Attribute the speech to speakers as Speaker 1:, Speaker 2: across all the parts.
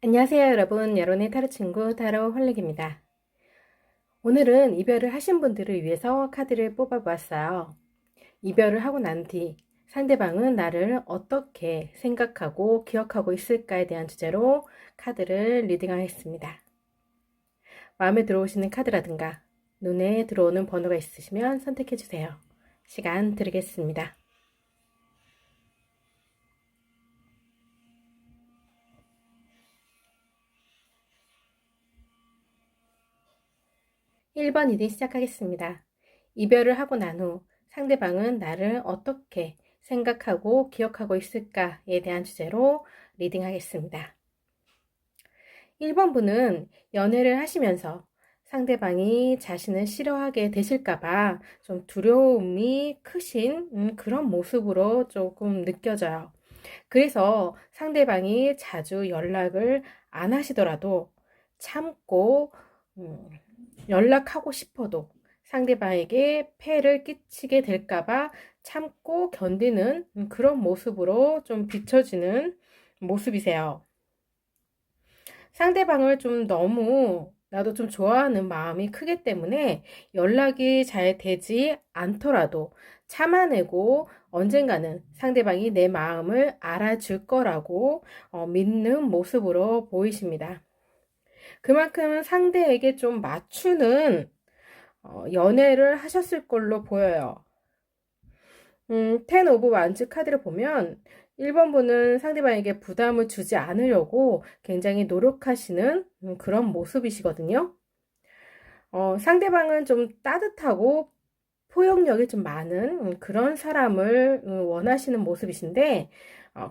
Speaker 1: 안녕하세요 여러분, 여론의 타로 친구 타로 홀릭입니다. 오늘은 이별을 하신 분들을 위해서 카드를 뽑아보았어요. 이별을 하고 난 뒤 상대방은 나를 어떻게 생각하고 기억하고 있을까에 대한 주제로 카드를 리딩하겠습니다. 마음에 들어오시는 카드라든가 눈에 들어오는 번호가 있으시면 선택해주세요. 시간 드리겠습니다. 1번 리딩 시작하겠습니다. 이별을 하고 난 후 상대방은 나를 어떻게 생각하고 기억하고 있을까에 대한 주제로 리딩하겠습니다. 1번 분은 연애를 하시면서 상대방이 자신을 싫어하게 되실까봐 좀 두려움이 크신 그런 모습으로 조금 느껴져요. 그래서 상대방이 자주 연락을 안 하시더라도 참고 연락하고 싶어도 상대방에게 폐를 끼치게 될까봐 참고 견디는 그런 모습으로 좀 비춰지는 모습이세요. 상대방을 좀 너무 나도 좀 좋아하는 마음이 크기 때문에 연락이 잘 되지 않더라도 참아내고 언젠가는 상대방이 내 마음을 알아줄 거라고 믿는 모습으로 보이십니다. 그만큼 상대에게 좀 맞추는 연애를 하셨을 걸로 보여요. 10 오브 완즈 카드를 보면 1번 분은 상대방에게 부담을 주지 않으려고 굉장히 노력하시는 그런 모습이시거든요. 상대방은 좀 따뜻하고 포용력이 좀 많은 그런 사람을 원하시는 모습이신데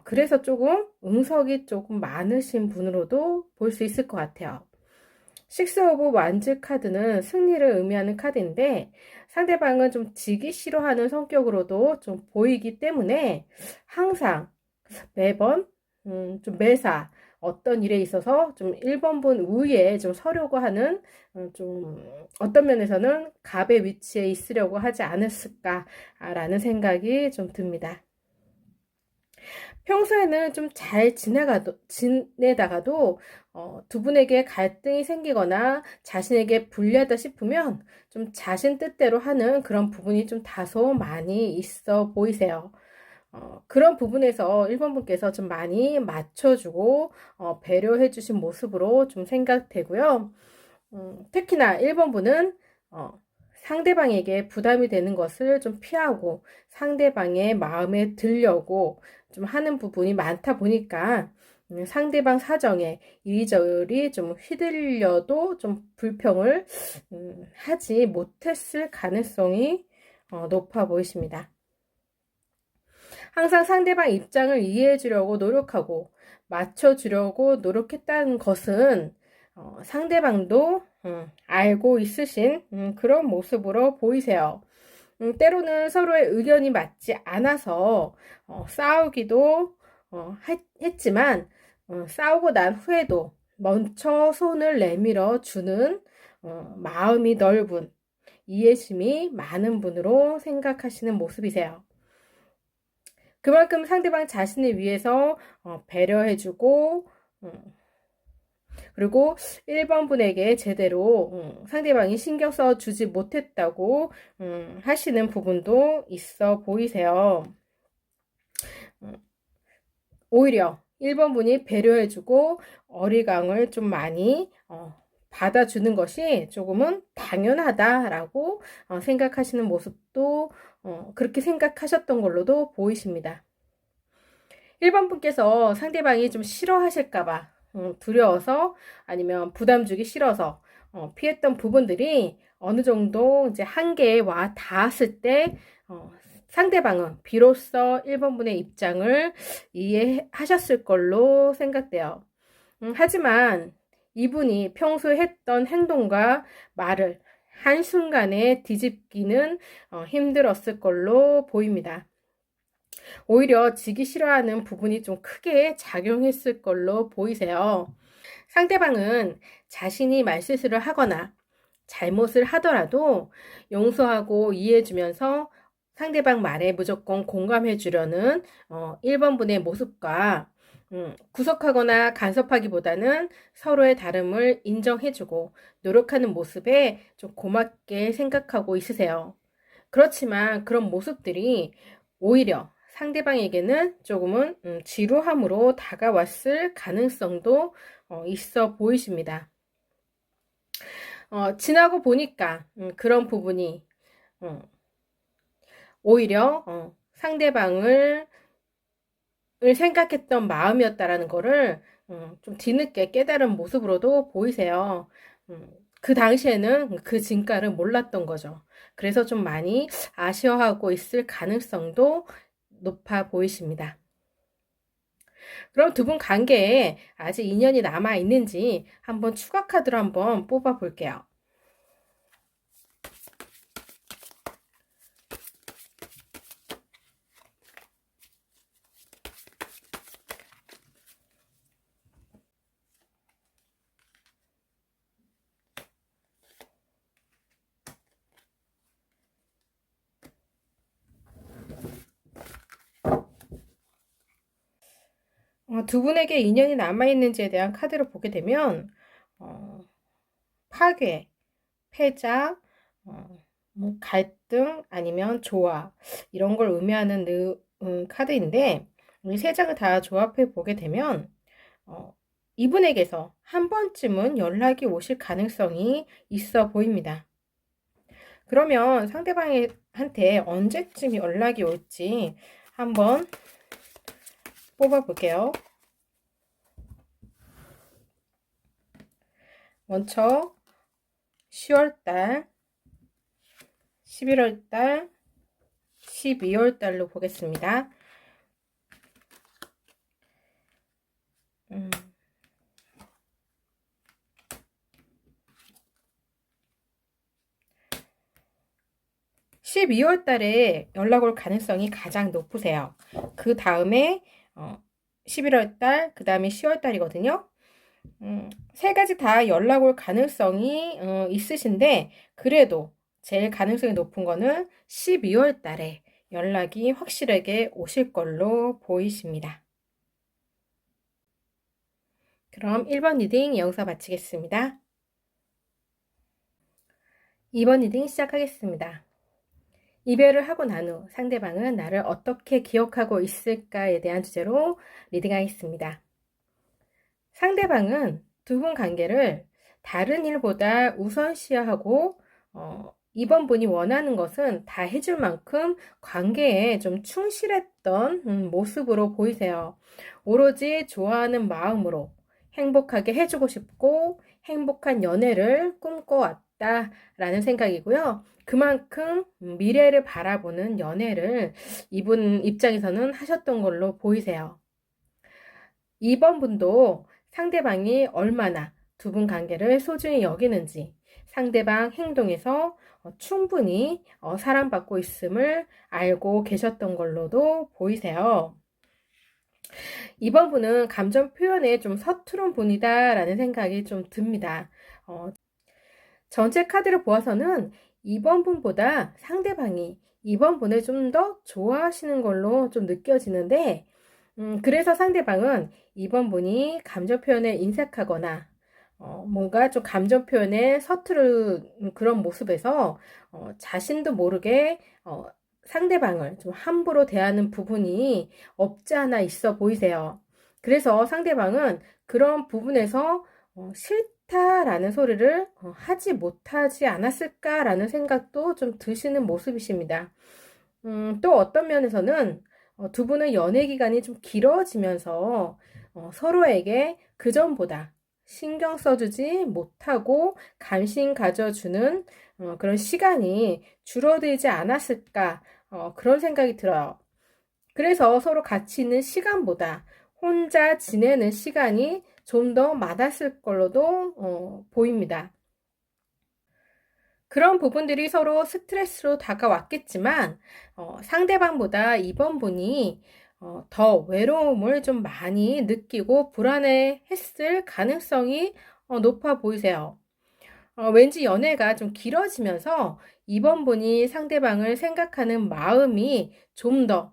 Speaker 1: 그래서 조금 응석이 조금 많으신 분으로도 볼 수 있을 것 같아요. 6 오브 완즈 카드는 승리를 의미하는 카드인데 상대방은 좀 지기 싫어하는 성격으로도 좀 보이기 때문에 항상 매번 좀 매사 어떤 일에 있어서 좀 1번 분 우위에 좀 서려고 하는 좀 어떤 면에서는 갑의 위치에 있으려고 하지 않았을까라는 생각이 좀 듭니다. 평소에는 좀 잘 지내다가도 두 분에게 갈등이 생기거나 자신에게 불리하다 싶으면 좀 자신 뜻대로 하는 그런 부분이 좀 다소 많이 있어 보이세요. 그런 부분에서 1번 분께서 좀 많이 맞춰주고 배려해 주신 모습으로 좀 생각되고요. 특히나 1번 분은 상대방에게 부담이 되는 것을 좀 피하고 상대방의 마음에 들려고 좀 하는 부분이 많다 보니까 상대방 사정에 이리저리 좀 휘둘려도 좀 불평을 하지 못했을 가능성이 높아 보이십니다. 항상 상대방 입장을 이해해 주려고 노력하고 맞춰 주려고 노력했다는 것은 상대방도 알고 있으신 그런 모습으로 보이세요. 때로는 서로의 의견이 맞지 않아서 싸우기도 했지만 싸우고 난 후에도 먼저 손을 내밀어 주는 마음이 넓은 이해심이 많은 분으로 생각하시는 모습이세요. 그만큼 상대방 자신을 위해서 배려해주고 그리고 1번 분에게 제대로 상대방이 신경 써주지 못했다고 하시는 부분도 있어 보이세요. 오히려 1번 분이 배려해주고 어리광을 좀 많이 받아주는 것이 조금은 당연하다라고 생각하시는 모습도 그렇게 생각하셨던 걸로도 보이십니다. 1번 분께서 상대방이 좀 싫어하실까봐 두려워서 아니면 부담 주기 싫어서 피했던 부분들이 어느 정도 이제 한계에 와 닿았을 때 상대방은 비로소 1번 분의 입장을 이해하셨을 걸로 생각돼요. 하지만 이분이 평소에 했던 행동과 말을 한순간에 뒤집기는 힘들었을 걸로 보입니다. 오히려 지기 싫어하는 부분이 좀 크게 작용했을 걸로 보이세요. 상대방은 자신이 말실수를 하거나 잘못을 하더라도 용서하고 이해해주면서 상대방 말에 무조건 공감해 주려는 1번 분의 모습과 구속하거나 간섭하기보다는 서로의 다름을 인정해주고 노력하는 모습에 좀 고맙게 생각하고 있으세요. 그렇지만 그런 모습들이 오히려 상대방에게는 조금은 지루함으로 다가왔을 가능성도 있어 보이십니다. 지나고 보니까 그런 부분이 오히려 상대방을 생각했던 마음이었다라는 거를 좀 뒤늦게 깨달은 모습으로도 보이세요. 그 당시에는 그 진가를 몰랐던 거죠. 그래서 좀 많이 아쉬워하고 있을 가능성도 높아 보이십니다. 그럼 두 분 관계에 아직 인연이 남아 있는지 한번 추가 카드로 한번 뽑아 볼게요. 두 분에게 인연이 남아있는지에 대한 카드를 보게 되면 파괴, 패자, 뭐 갈등 아니면 조화 이런 걸 의미하는 카드인데 이 세 장을 다 조합해 보게 되면 이분에게서 한 번쯤은 연락이 오실 가능성이 있어 보입니다. 그러면 상대방한테 언제쯤 연락이 올지 한번 뽑아 볼게요. 먼저 10월달, 11월달, 12월달로 보겠습니다. 12월 달에 연락 올 가능성이 가장 높으세요. 그 다음에 11월 달, 그 다음에 10월 달이거든요. 세 가지 다 연락 올 가능성이 있으신데 그래도 제일 가능성이 높은 거는 12월 달에 연락이 확실하게 오실 걸로 보이십니다. 그럼 1번 리딩 여기서 마치겠습니다. 2번 리딩 시작하겠습니다. 이별을 하고 난 후 상대방은 나를 어떻게 기억하고 있을까에 대한 주제로 리딩하겠습니다. 상대방은 두 분 관계를 다른 일보다 우선시하고 이번 분이 원하는 것은 다 해줄 만큼 관계에 좀 충실했던 모습으로 보이세요. 오로지 좋아하는 마음으로 행복하게 해주고 싶고 행복한 연애를 꿈꿔왔다라는 생각이고요. 그만큼 미래를 바라보는 연애를 이분 입장에서는 하셨던 걸로 보이세요. 이번 분도 상대방이 얼마나 두 분 관계를 소중히 여기는지 상대방 행동에서 충분히 사랑받고 있음을 알고 계셨던 걸로도 보이세요. 이번 분은 감정 표현에 좀 서투른 분이다 라는 생각이 좀 듭니다. 전체 카드를 보아서는 이번 분보다 상대방이 이번 분을 좀 더 좋아하시는 걸로 좀 느껴지는데 그래서 상대방은 이번 분이 감정 표현에 인색하거나 뭔가 좀 감정 표현에 서투른 그런 모습에서 자신도 모르게 상대방을 좀 함부로 대하는 부분이 없지 않아 있어 보이세요. 그래서 상대방은 그런 부분에서 싫다라는 소리를 하지 못하지 않았을까라는 생각도 좀 드시는 모습이십니다. 또 어떤 면에서는 두 분의 연애 기간이 좀 길어지면서 서로에게 그전보다 신경 써주지 못하고 관심 가져주는 그런 시간이 줄어들지 않았을까 그런 생각이 들어요. 그래서 서로 같이 있는 시간보다 혼자 지내는 시간이 좀 더 많았을 걸로도 보입니다. 그런 부분들이 서로 스트레스로 다가왔겠지만 상대방보다 이번 분이 더 외로움을 좀 많이 느끼고 불안해했을 가능성이 높아 보이세요. 왠지 연애가 좀 길어지면서 이번 분이 상대방을 생각하는 마음이 좀 더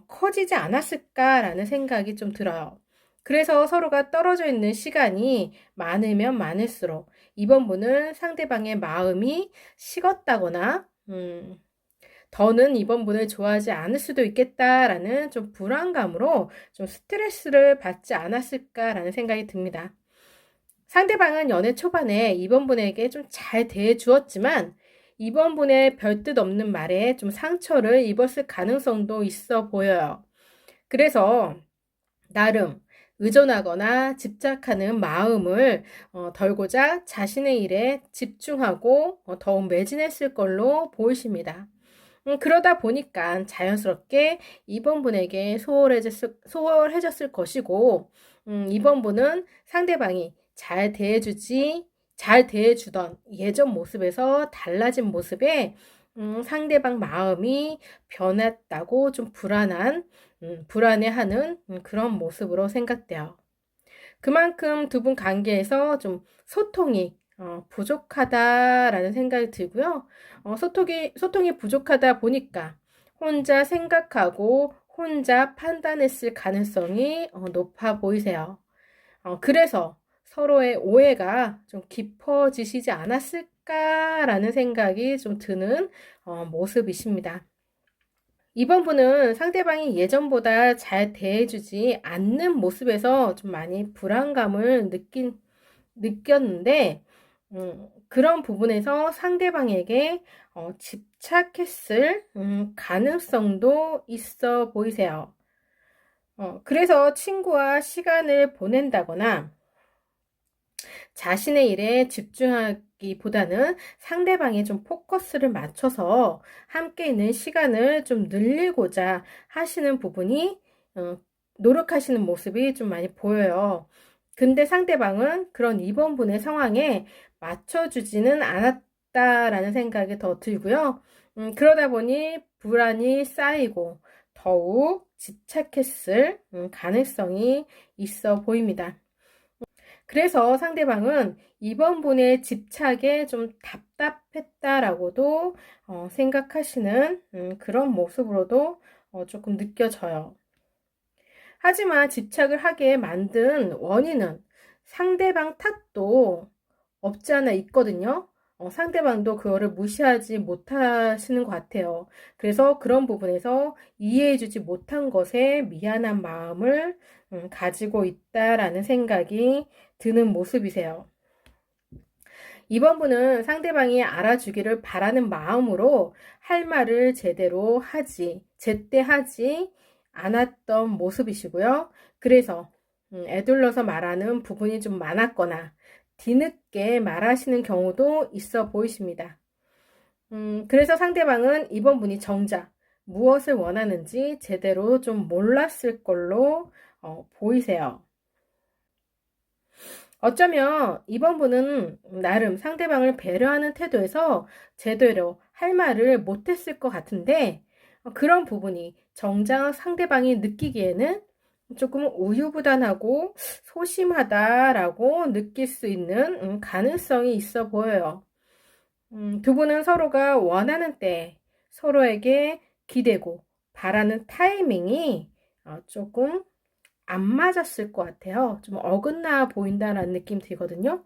Speaker 1: 커지지 않았을까라는 생각이 좀 들어요. 그래서 서로가 떨어져 있는 시간이 많으면 많을수록 이번 분은 상대방의 마음이 식었다거나, 더는 이번 분을 좋아하지 않을 수도 있겠다라는 좀 불안감으로 좀 스트레스를 받지 않았을까라는 생각이 듭니다. 상대방은 연애 초반에 이번 분에게 좀 잘 대해 주었지만 이번 분의 별뜻 없는 말에 좀 상처를 입었을 가능성도 있어 보여요. 그래서 나름 의존하거나 집착하는 마음을 덜고자 자신의 일에 집중하고 더욱 매진했을 걸로 보이십니다. 그러다 보니까 자연스럽게 이번 분에게 소홀해졌을 것이고, 이번 분은 상대방이 잘 대해주던 예전 모습에서 달라진 모습에 상대방 마음이 변했다고 좀 불안해하는 그런 모습으로 생각돼요. 그만큼 두 분 관계에서 좀 소통이 부족하다라는 생각이 들고요. 소통이 부족하다 보니까 혼자 생각하고 혼자 판단했을 가능성이 높아 보이세요. 그래서 서로의 오해가 좀 깊어지시지 않았을까라는 생각이 좀 드는 모습이십니다. 이번 분은 상대방이 예전보다 잘 대해주지 않는 모습에서 좀 많이 불안감을 느꼈는데, 그런 부분에서 상대방에게 집착했을 가능성도 있어 보이세요. 그래서 친구와 시간을 보낸다거나 자신의 일에 집중하기보다는 상대방에 좀 포커스를 맞춰서 함께 있는 시간을 좀 늘리고자 하시는 부분이 노력하시는 모습이 좀 많이 보여요. 근데 상대방은 그런 이번 분의 상황에 맞춰주지는 않았다라는 생각이 더 들고요. 그러다 보니 불안이 쌓이고 더욱 집착했을 가능성이 있어 보입니다. 그래서 상대방은 이번 분의 집착에 좀 답답했다라고도 생각하시는 그런 모습으로도 조금 느껴져요. 하지만 집착을 하게 만든 원인은 상대방 탓도 없지 않아 있거든요. 상대방도 그거를 무시하지 못하시는 것 같아요. 그래서 그런 부분에서 이해해주지 못한 것에 미안한 마음을 가지고 있다라는 생각이 드는 모습이세요. 이번 분은 상대방이 알아주기를 바라는 마음으로 할 말을 제때 하지 않았던 모습이시고요. 그래서 애둘러서 말하는 부분이 좀 많았거나 뒤늦게 말하시는 경우도 있어 보이십니다. 그래서 상대방은 이번 분이 정작 무엇을 원하는지 제대로 좀 몰랐을 걸로 보이세요. 어쩌면 이번 분은 나름 상대방을 배려하는 태도에서 제대로 할 말을 못했을 것 같은데 그런 부분이 정작 상대방이 느끼기에는 조금 우유부단하고 소심하다라고 느낄 수 있는 가능성이 있어 보여요. 두 분은 서로가 원하는 때 서로에게 기대고 바라는 타이밍이 조금 안 맞았을 것 같아요. 좀 어긋나 보인다라는 느낌 들거든요.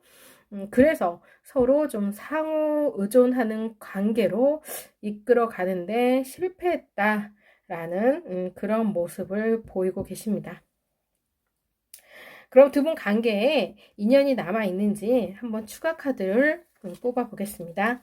Speaker 1: 그래서 서로 좀 상호 의존하는 관계로 이끌어 가는데 실패했다라는 그런 모습을 보이고 계십니다. 그럼 두 분 관계에 인연이 남아 있는지 한번 추가 카드를 뽑아 보겠습니다.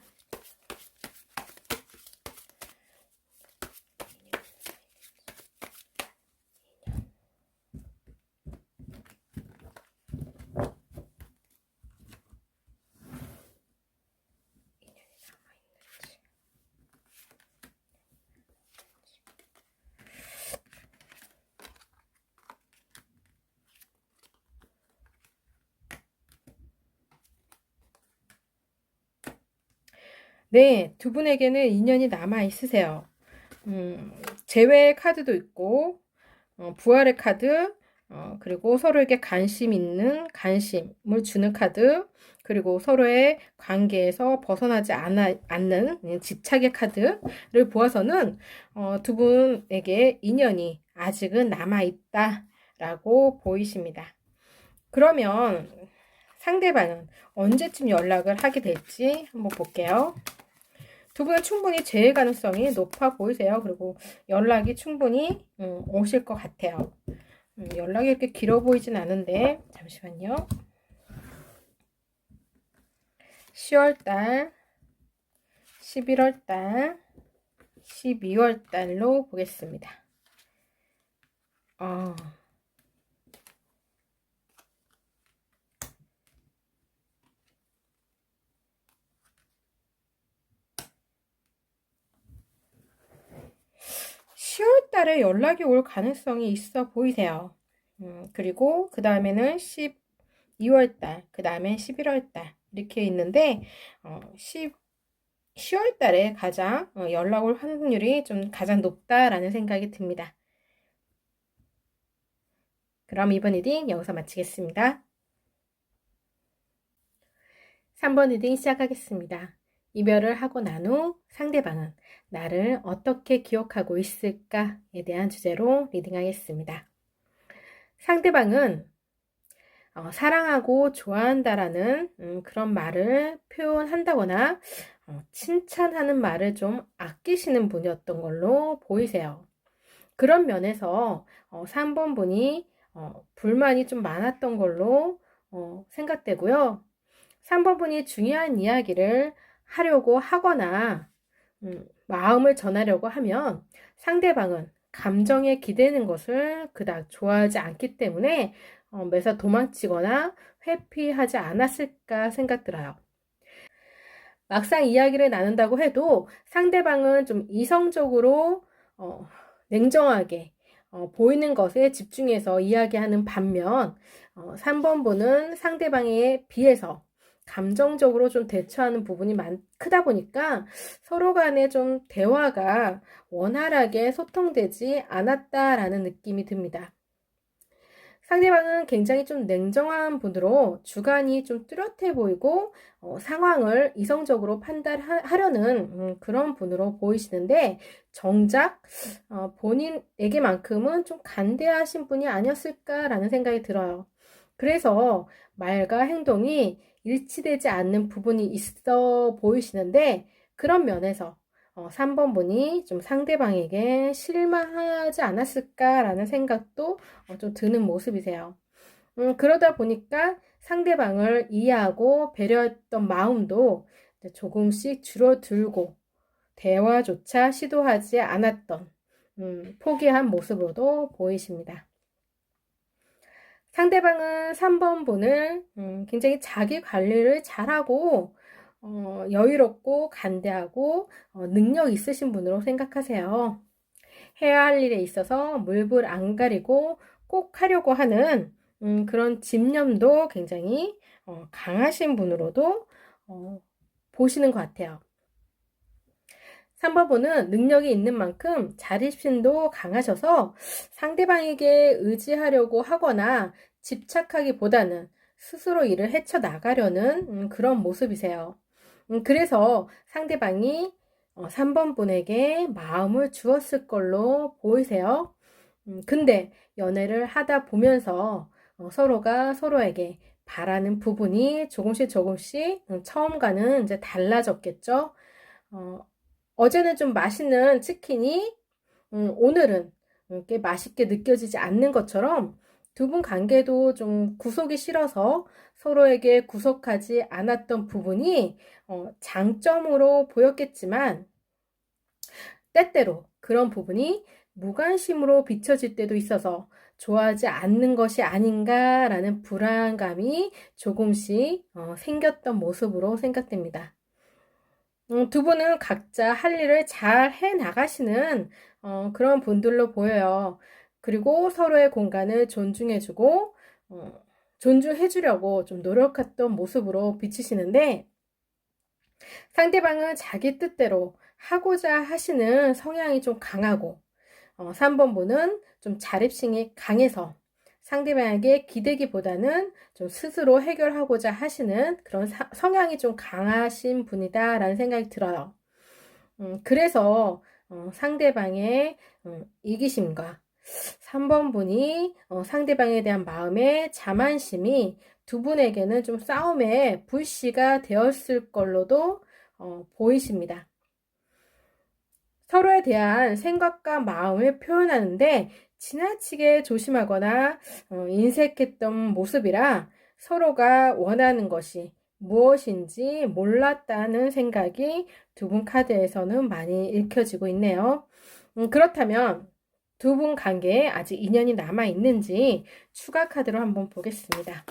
Speaker 1: 네, 두 분에게는 인연이 남아 있으세요. 재회의 카드도 있고, 부활의 카드, 그리고 서로에게 관심을 주는 카드, 그리고 서로의 관계에서 벗어나지 않는 집착의 카드를 보아서는 두 분에게 인연이 아직은 남아있다 라고 보이십니다. 그러면 상대방은 언제쯤 연락을 하게 될지 한번 볼게요. 두 분은 충분히 재회 가능성이 높아 보이세요. 그리고 연락이 충분히 오실 것 같아요. 연락이 이렇게 길어 보이진 않은데 잠시만요. 10월달, 11월달, 12월달로 보겠습니다. 10월 달에 연락이 올 가능성이 있어 보이세요. 그리고 그 다음에는 12월 달, 그 다음에 11월 달 이렇게 있는데 10월 달에 가장 연락 올 확률이 좀 가장 높다라는 생각이 듭니다. 그럼 이번 리딩 여기서 마치겠습니다. 3번 리딩 시작하겠습니다. 이별을 하고 난 후 상대방은 나를 어떻게 기억하고 있을까에 대한 주제로 리딩하겠습니다. 상대방은 사랑하고 좋아한다라는 그런 말을 표현한다거나 칭찬하는 말을 좀 아끼시는 분이었던 걸로 보이세요. 그런 면에서 3번 분이 불만이 좀 많았던 걸로 생각되고요. 3번 분이 중요한 이야기를 하려고 하거나 마음을 전하려고 하면 상대방은 감정에 기대는 것을 그닥 좋아하지 않기 때문에 매사 도망치거나 회피하지 않았을까 생각 들어요. 막상 이야기를 나눈다고 해도 상대방은 좀 이성적으로 냉정하게 보이는 것에 집중해서 이야기하는 반면 3번 분은 상대방에 비해서 감정적으로 좀 대처하는 부분이 크다 보니까 서로 간에 좀 대화가 원활하게 소통되지 않았다라는 느낌이 듭니다. 상대방은 굉장히 좀 냉정한 분으로 주관이 좀 뚜렷해 보이고 상황을 이성적으로 판단하려는 그런 분으로 보이시는데 정작 본인에게만큼은 좀 간대하신 분이 아니었을까라는 생각이 들어요. 그래서 말과 행동이 일치되지 않는 부분이 있어 보이시는데 그런 면에서 3번 분이 좀 상대방에게 실망하지 않았을까라는 생각도 좀 드는 모습이세요. 그러다 보니까 상대방을 이해하고 배려했던 마음도 조금씩 줄어들고 대화조차 시도하지 않았던 포기한 모습으로도 보이십니다. 상대방은 3번 분을 굉장히 자기 관리를 잘하고 여유롭고 간대하고 능력 있으신 분으로 생각하세요. 해야 할 일에 있어서 물불 안 가리고 꼭 하려고 하는 그런 집념도 굉장히 강하신 분으로도 보시는 것 같아요. 3번 분은 능력이 있는 만큼 자립심도 강하셔서 상대방에게 의지하려고 하거나 집착하기보다는 스스로 일을 헤쳐나가려는 그런 모습이세요. 그래서 상대방이 3번 분에게 마음을 주었을 걸로 보이세요. 근데 연애를 하다 보면서 서로가 서로에게 바라는 부분이 조금씩 처음과는 이제 달라졌겠죠. 어제는 좀 맛있는 치킨이 오늘은 꽤 맛있게 느껴지지 않는 것처럼 두 분 관계도 좀 구속이 싫어서 서로에게 구속하지 않았던 부분이 장점으로 보였겠지만 때때로 그런 부분이 무관심으로 비춰질 때도 있어서 좋아하지 않는 것이 아닌가라는 불안감이 조금씩 생겼던 모습으로 생각됩니다. 두 분은 각자 할 일을 잘 해 나가시는 그런 분들로 보여요. 그리고 서로의 공간을 존중해주고 존중해주려고 좀 노력했던 모습으로 비치시는데 상대방은 자기 뜻대로 하고자 하시는 성향이 좀 강하고 3번 분은 좀 자립심이 강해서 상대방에게 기대기보다는 좀 스스로 해결하고자 하시는 그런 성향이 좀 강하신 분이다라는 생각이 들어요. 그래서 상대방의 이기심과 3번 분이 상대방에 대한 마음의 자만심이 두 분에게는 좀 싸움의 불씨가 되었을 걸로도 보이십니다. 서로에 대한 생각과 마음을 표현하는데 지나치게 조심하거나 인색했던 모습이라 서로가 원하는 것이 무엇인지 몰랐다는 생각이 두 분 카드에서는 많이 읽혀지고 있네요. 그렇다면 두 분 관계에 아직 인연이 남아 있는지 추가 카드로 한번 보겠습니다.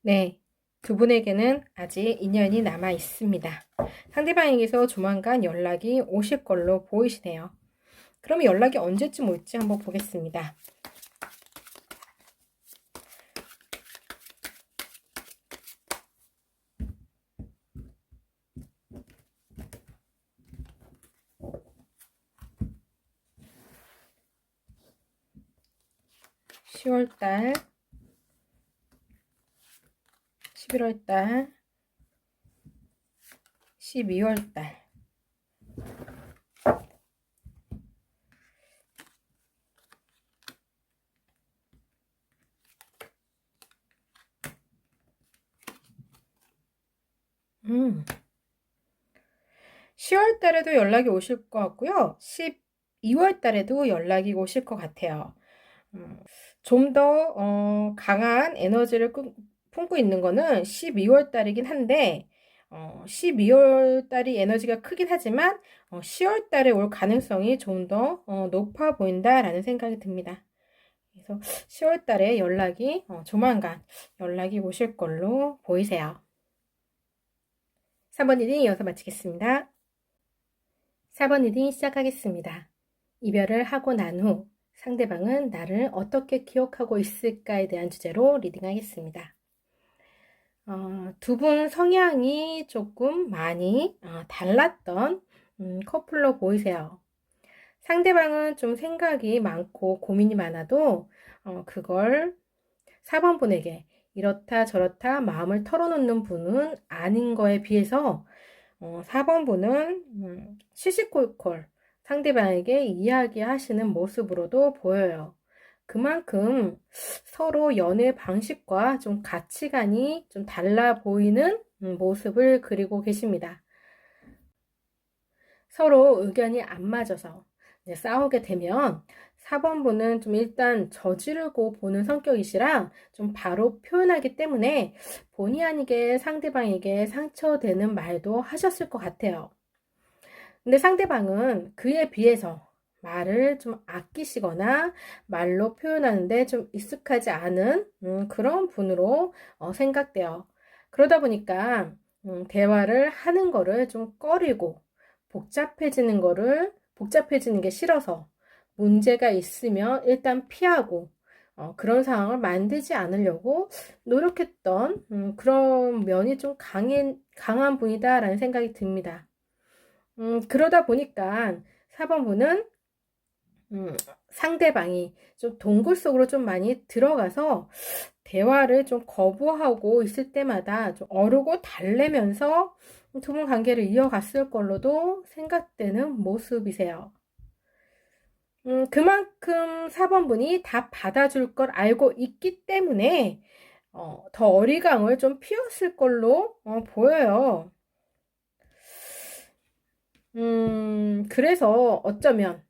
Speaker 1: 네, 두 분에게는 아직 인연이 남아 있습니다. 상대방에게서 조만간 연락이 오실 걸로 보이시네요. 그럼 연락이 언제쯤 올지 한번 보겠습니다. (10월달) 11월달, 12월달. 음. 10월 달에도 연락이 오실 것 같고요. 12월 달에도 연락이 오실 것 같아요. 좀 더 강한 에너지를 품고 있는 거는 12월 달이긴 한데 12월 달이 에너지가 크긴 하지만 10월 달에 올 가능성이 좀 더 높아 보인다라는 생각이 듭니다. 그래서 10월 달에 연락이 조만간 연락이 오실 걸로 보이세요. 3번 리딩 이어서 마치겠습니다. 4번 리딩 시작하겠습니다. 이별을 하고 난 후 상대방은 나를 어떻게 기억하고 있을까에 대한 주제로 리딩하겠습니다. 두 분 성향이 조금 많이 달랐던 커플로 보이세요. 상대방은 좀 생각이 많고 고민이 많아도 그걸 4번 분에게 이렇다 저렇다 마음을 털어놓는 분은 아닌 거에 비해서 4번 분은 시시콜콜 상대방에게 이야기하시는 모습으로도 보여요. 그만큼 서로 연애 방식과 좀 가치관이 좀 달라 보이는 모습을 그리고 계십니다. 서로 의견이 안 맞아서 싸우게 되면 4번 분은 좀 일단 저지르고 보는 성격이시라 좀 바로 표현하기 때문에 본의 아니게 상대방에게 상처되는 말도 하셨을 것 같아요. 근데 상대방은 그에 비해서 말을 좀 아끼시거나 말로 표현하는데 좀 익숙하지 않은 그런 분으로 생각돼요. 그러다 보니까 대화를 하는 거를 좀 꺼리고 복잡해지는 게 싫어서 문제가 있으면 일단 피하고 그런 상황을 만들지 않으려고 노력했던 그런 면이 좀 강한 분이다라는 생각이 듭니다. 그러다 보니까 4번 분은 상대방이 좀 동굴 속으로 좀 많이 들어가서 대화를 좀 거부하고 있을 때마다 좀 어르고 달래면서 두 분 관계를 이어갔을 걸로도 생각되는 모습이세요. 그만큼 4번 분이 다 받아줄 걸 알고 있기 때문에 더 어리광을 좀 피웠을 걸로 보여요. 그래서 어쩌면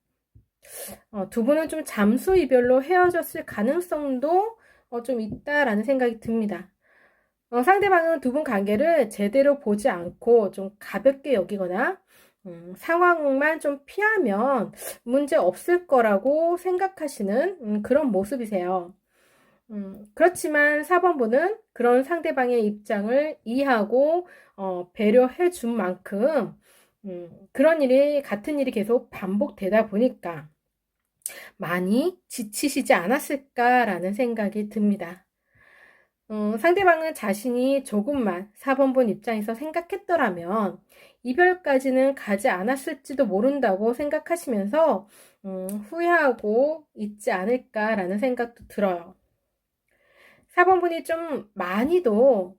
Speaker 1: 두 분은 좀 잠수 이별로 헤어졌을 가능성도 좀 있다라는 생각이 듭니다. 상대방은 두 분 관계를 제대로 보지 않고 좀 가볍게 여기거나 상황만 좀 피하면 문제 없을 거라고 생각하시는 그런 모습이세요. 그렇지만 4번 분은 그런 상대방의 입장을 이해하고 배려해 준 만큼 같은 일이 계속 반복되다 보니까 많이 지치시지 않았을까라는 생각이 듭니다. 상대방은 자신이 조금만 4번 분 입장에서 생각했더라면 이별까지는 가지 않았을지도 모른다고 생각하시면서 후회하고 있지 않을까라는 생각도 들어요. 4번 분이 좀 많이도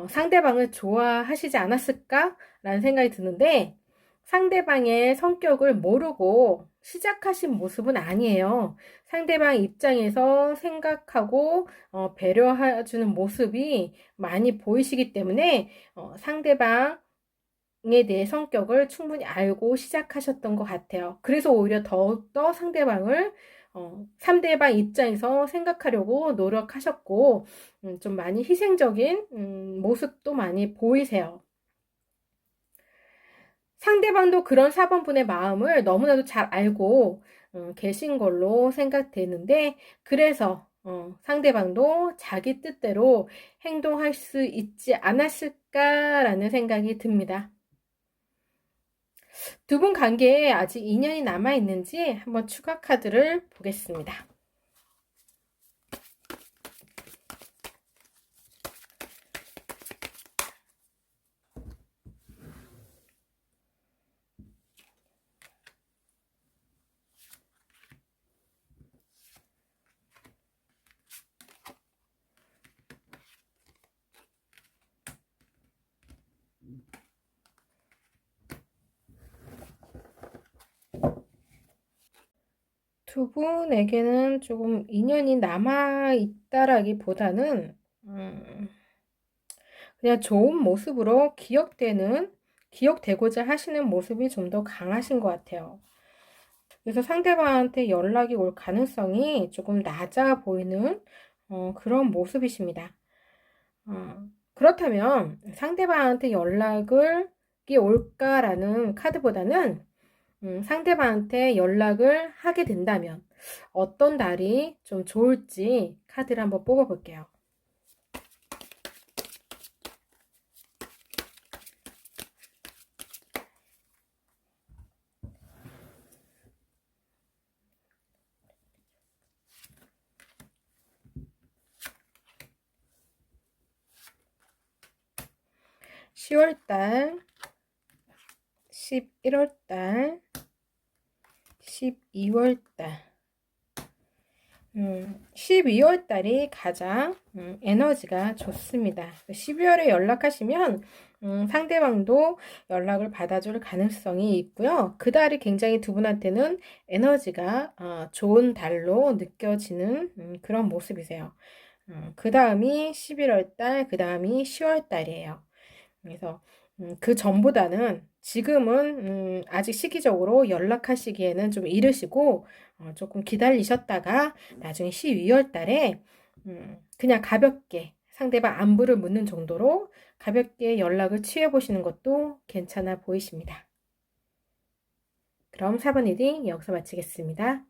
Speaker 1: 상대방을 좋아하시지 않았을까라는 생각이 드는데 상대방의 성격을 모르고 시작하신 모습은 아니에요. 상대방 입장에서 생각하고 배려해주는 모습이 많이 보이시기 때문에 상대방에 대해 성격을 충분히 알고 시작하셨던 것 같아요. 그래서 오히려 더욱더 상대방을 상대방 입장에서 생각하려고 노력하셨고 좀 많이 희생적인 모습도 많이 보이세요. 상대방도 그런 4번 분의 마음을 너무나도 잘 알고 계신 걸로 생각되는데 그래서 상대방도 자기 뜻대로 행동할 수 있지 않았을까라는 생각이 듭니다. 두 분 관계에 아직 인연이 남아있는지 한번 추가 카드를 보겠습니다. 두 분에게는 조금 인연이 남아있다라기보다는 그냥 좋은 모습으로 기억되고자 하시는 모습이 좀 더 강하신 것 같아요. 그래서 상대방한테 연락이 올 가능성이 조금 낮아 보이는 그런 모습이십니다. 그렇다면 상대방한테 연락이 올까라는 카드보다는 상대방한테 연락을 하게 된다면 어떤 날이 좀 좋을지 카드를 한번 뽑아볼게요. 10월달, 11월달, 12월달 12월달이 가장 에너지가 좋습니다. 12월에 연락하시면 상대방도 연락을 받아줄 가능성이 있고요. 그 달이 굉장히 두 분한테는 에너지가 좋은 달로 느껴지는 그런 모습이세요. 그 다음이 11월달, 그 다음이 10월달이에요. 그래서 그 전보다는 지금은 아직 시기적으로 연락하시기에는 좀 이르시고 조금 기다리셨다가 나중에 12월 달에 그냥 가볍게 상대방 안부를 묻는 정도로 가볍게 연락을 취해 보시는 것도 괜찮아 보이십니다. 그럼 4번 리딩 여기서 마치겠습니다.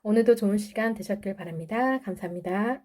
Speaker 1: 오늘도 좋은 시간 되셨길 바랍니다. 감사합니다.